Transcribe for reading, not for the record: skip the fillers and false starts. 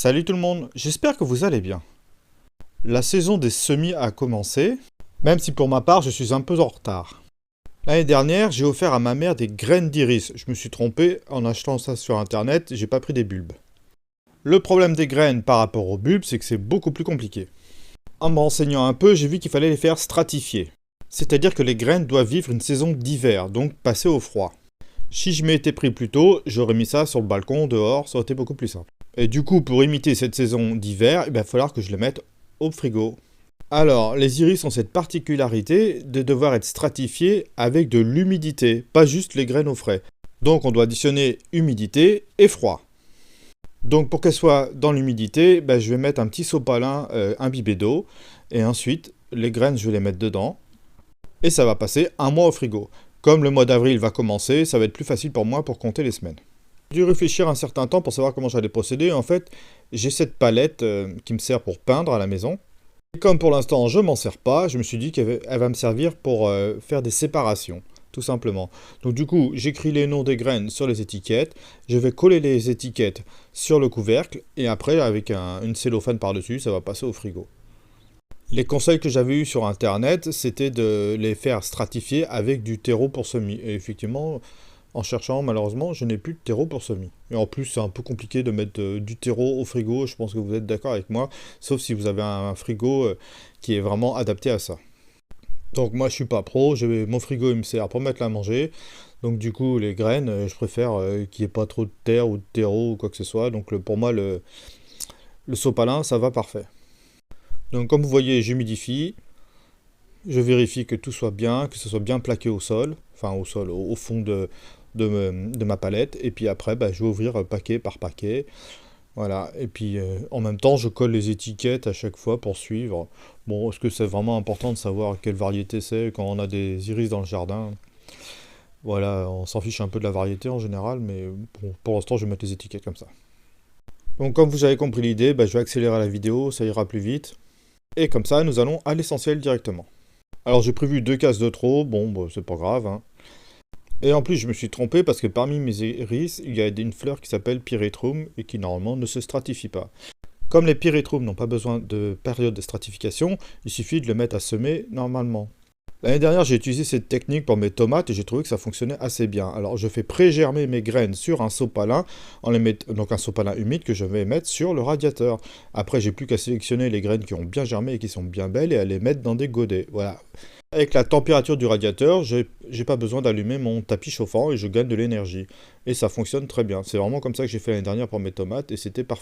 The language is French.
Salut tout le monde, j'espère que vous allez bien. La saison des semis a commencé, même si pour ma part je suis un peu en retard. L'année dernière, j'ai offert à ma mère des graines d'iris. Je me suis trompé en achetant ça sur internet, j'ai pas pris des bulbes. Le problème des graines par rapport aux bulbes, c'est que c'est beaucoup plus compliqué. En me renseignant un peu, j'ai vu qu'il fallait les faire stratifier. C'est-à-dire que les graines doivent vivre une saison d'hiver, donc passer au froid. Si je m'étais pris plus tôt, j'aurais mis ça sur le balcon, dehors, ça aurait été beaucoup plus simple. Et du coup, pour imiter cette saison d'hiver, il va falloir que je les mette au frigo. Alors, les iris ont cette particularité de devoir être stratifiés avec de l'humidité, pas juste les graines au frais. Donc on doit additionner humidité et froid. Donc pour qu'elles soient dans l'humidité, je vais mettre un petit sopalin imbibé d'eau, et ensuite les graines je vais les mettre dedans, et ça va passer un mois au frigo. Comme le mois d'avril va commencer, ça va être plus facile pour moi pour compter les semaines. J'ai dû réfléchir un certain temps pour savoir comment j'allais procéder. En fait, j'ai cette palette qui me sert pour peindre à la maison. Et comme pour l'instant je m'en sers pas, je me suis dit qu'elle va me servir pour faire des séparations, tout simplement. Donc du coup, j'écris les noms des graines sur les étiquettes, je vais coller les étiquettes sur le couvercle, et après avec une cellophane par-dessus, ça va passer au frigo. Les conseils que j'avais eus sur internet, c'était de les faire stratifier avec du terreau pour semis. Et effectivement, en cherchant, malheureusement, je n'ai plus de terreau pour semis. Et en plus, c'est un peu compliqué de mettre du terreau au frigo, je pense que vous êtes d'accord avec moi, sauf si vous avez un frigo qui est vraiment adapté à ça. Donc moi, je suis pas pro, mon frigo il me sert pour mettre à manger, donc du coup, les graines, je préfère qu'il n'y ait pas trop de terre ou de terreau ou quoi que ce soit, donc pour moi, le sopalin, ça va parfait. Donc comme vous voyez, j'humidifie, je vérifie que tout soit bien, que ce soit bien plaqué au sol, enfin au sol, au fond de ma palette, et puis après je vais ouvrir paquet par paquet, voilà, et puis en même temps je colle les étiquettes à chaque fois pour suivre. Bon, est-ce que c'est vraiment important de savoir quelle variété c'est quand on a des iris dans le jardin? Voilà, on s'en fiche un peu de la variété en général, mais bon, pour l'instant je vais mettre les étiquettes comme ça. Donc comme vous avez compris l'idée, je vais accélérer la vidéo, ça ira plus vite. Et comme ça, nous allons à l'essentiel directement. Alors j'ai prévu 2 cases de trop, bon, c'est pas grave, hein. Et en plus, je me suis trompé parce que parmi mes iris, il y a une fleur qui s'appelle Pyrethrum et qui normalement ne se stratifie pas. Comme les Pyrethrum n'ont pas besoin de période de stratification, il suffit de le mettre à semer normalement. L'année dernière, j'ai utilisé cette technique pour mes tomates et j'ai trouvé que ça fonctionnait assez bien. Alors je fais pré-germer mes graines sur un sopalin, donc un sopalin humide que je vais mettre sur le radiateur. Après, j'ai plus qu'à sélectionner les graines qui ont bien germé et qui sont bien belles et à les mettre dans des godets. Voilà. Avec la température du radiateur, j'ai pas besoin d'allumer mon tapis chauffant et je gagne de l'énergie. Et ça fonctionne très bien. C'est vraiment comme ça que j'ai fait l'année dernière pour mes tomates et c'était parfait.